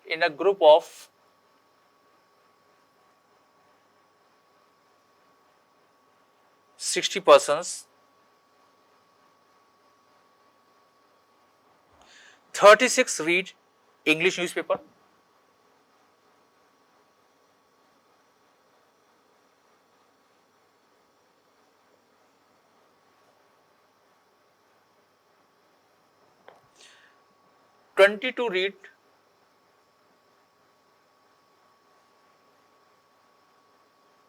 in a group of 60 persons, 36 read English newspaper, 22 read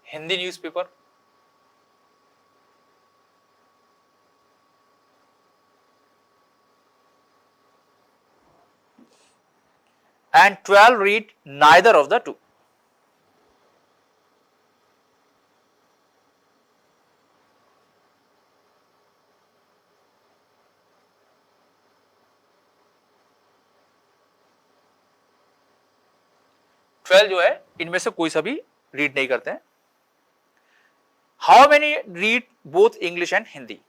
Hindi newspaper, and 12 read neither of the two. Twelve जो है इनमें से कोई सा भी रीड नहीं करते हैं. How many read both English and Hindi?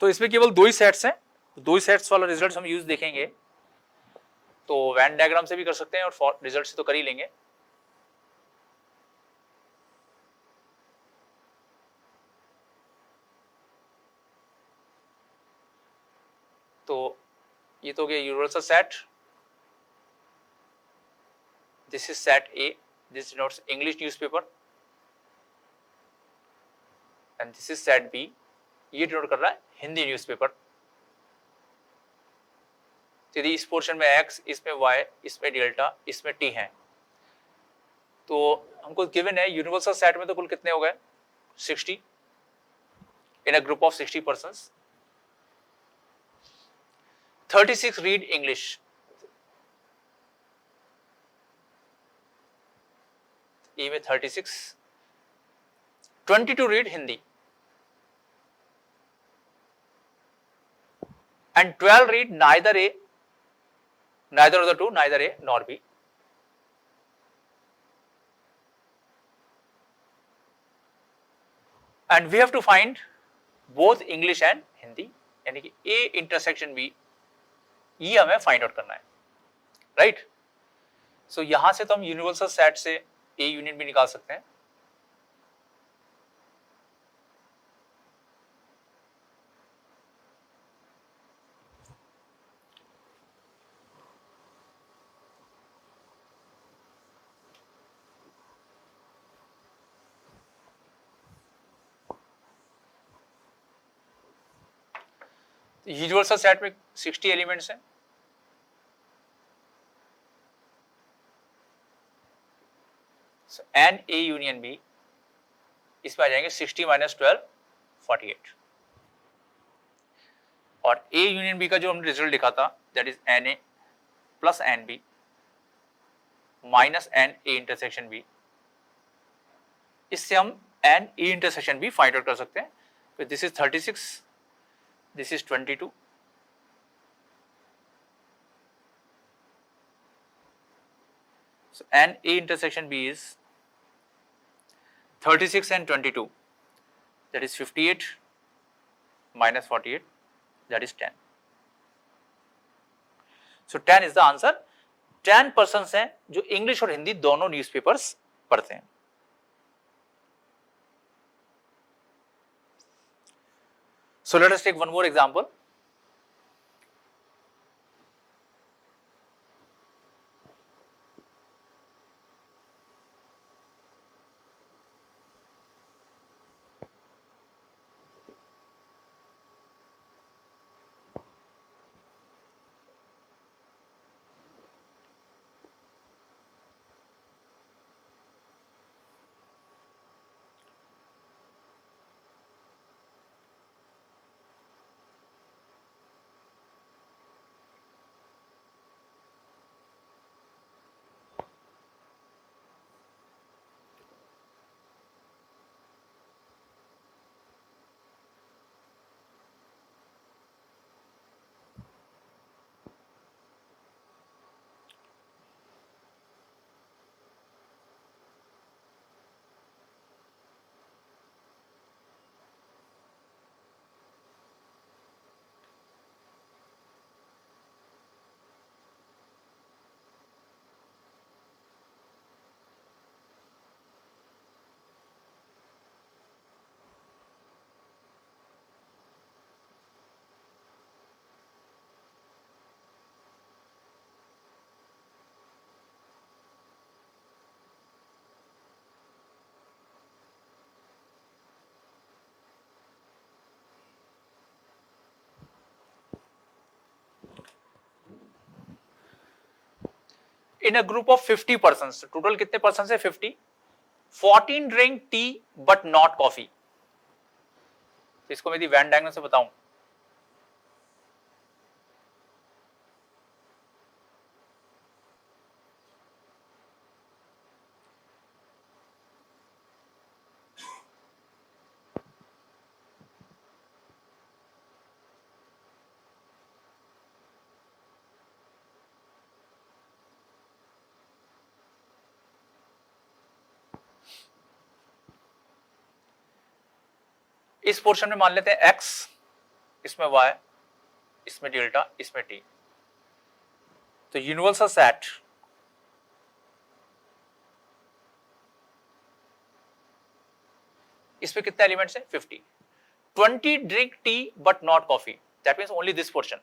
तो इसमें केवल दो ही सेट्स हैं, दो ही सेट्स वाला रिजल्ट हम यूज देखेंगे. तो वैन डायग्राम से भी कर सकते हैं और रिजल्ट से तो कर ही लेंगे. तो ये तो हो गया universal set. This is set A, this denotes English newspaper, and this is set B, ये डिनोट कर रहा है हिंदी न्यूज़पेपर. यदि इस पोर्शन में x, इसमें y, इसमें डेल्टा, इसमें t है, तो हमको गिवन है यूनिवर्सल सेट में तो कुल कितने हो गए? 60 in a group of 60 persons. 36 read English, A में 36, 22 read Hindi, and 12 read neither of the two, neither A nor B. And we have to find both English and Hindi, यानी कि A intersection B, ये हमें find out करना है, right? सो यहां से तो हम यूनिवर्सल सेट से A यूनियन भी निकाल सकते हैं. यूनिवर्सल सेट में 60 एलिमेंट्स हैं. एन ए यूनियन बी, इसमें आ जाएंगे 60 माइनस 12, 48. और ए यूनियन बी का जो हमने रिजल्ट लिखा था, that is n A plus n B minus n A intersection B. इससे हम n A intersection B find out कर सकते हैं. तो this is 36, this is 22, so and A intersection B is 36 and 22, that is 58 minus 48, that is 10. So 10 is the answer. 10 persons हैं जो English और हिंदी दोनों न्यूज़पेपर्स पढ़ते हैं. So let us take one more example. in a group of 50 persons, total कितने person है 50, 14 drink tea but not coffee. तो इसको मैं यदि वेन डायग्राम से बताऊं, इस पोर्शन में मान लेते हैं x, इसमें y, इसमें डेल्टा, इसमें t. तो यूनिवर्सल सेट इसमें कितने एलिमेंट्स हैं 50. 20 drink tea but not coffee, that means only this portion.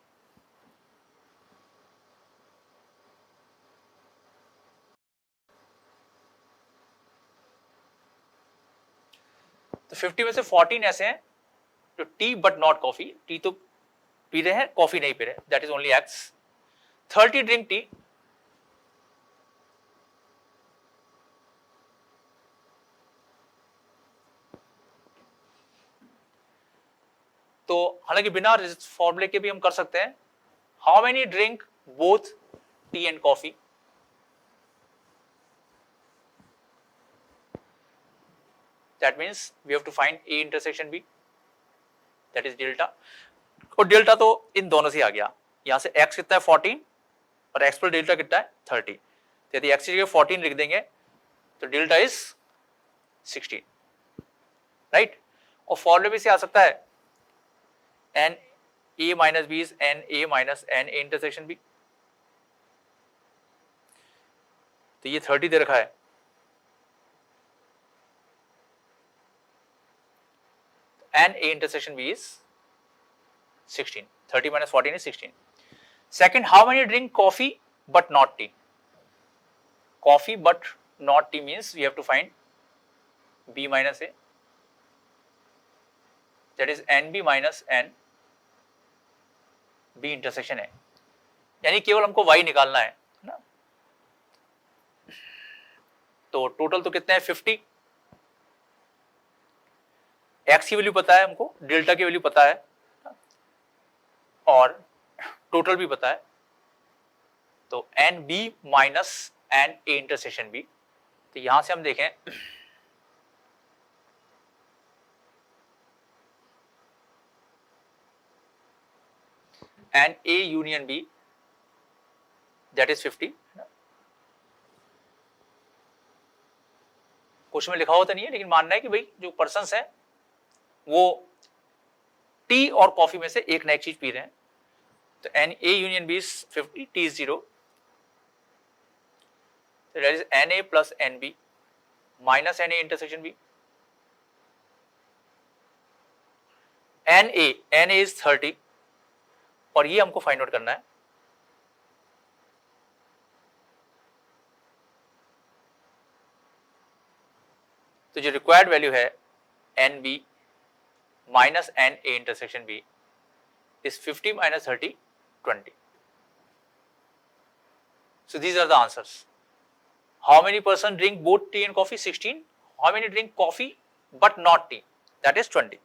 तो 50 में से 14 ऐसे हैं जो T but not coffee, T तो पी रहे हैं, कॉफी नहीं पी रहे, that is only x. 30 drink tea, तो हालांकि बिना फॉर्मूले के भी हम कर सकते हैं. How many drink both T and coffee, that means we have to find A intersection B, that is delta. और डेल्टा तो इन दोनों से आ गया, यहां से x कितना है 14 और x पर डेल्टा कितना है 30. तो यदि x की जगह 14 लिख देंगे तो डेल्टा इज 16, राइट. और फॉर्मूले भी से आ सकता है n a minus b is n a minus n a intersection b. तो ये 30 दे रखा है, and A intersection B is 16. 30 minus 14 is 16. Second, how many drink coffee but not tea? Coffee but not tea means we have to find B minus A. That is NB minus N B intersection A. यानी केवल हमको Y निकालना है ना. तो total तो कितने हैं 50. x की वैल्यू पता है हमको, डेल्टा की वैल्यू पता है और टोटल भी पता है. तो n B minus n A intersection B. तो यहां से हम देखें n A union B, that is 50. Question में लिखा होता नहीं है, लेकिन मानना है कि भाई जो पर्सन्स है वो टी और कॉफी में से एक ना एक चीज पी रहे हैं. तो n A union B is 50, T is 0. That is n A plus n B minus n A intersection B. N A is 30 और ये हमको फाइंड आउट करना है. तो जो रिक्वायर्ड वैल्यू है n B minus n a intersection b is 50 minus 30, 20. So these are the answers. How many person drink both tea and coffee? 16. How many drink coffee but not tea? That is 20.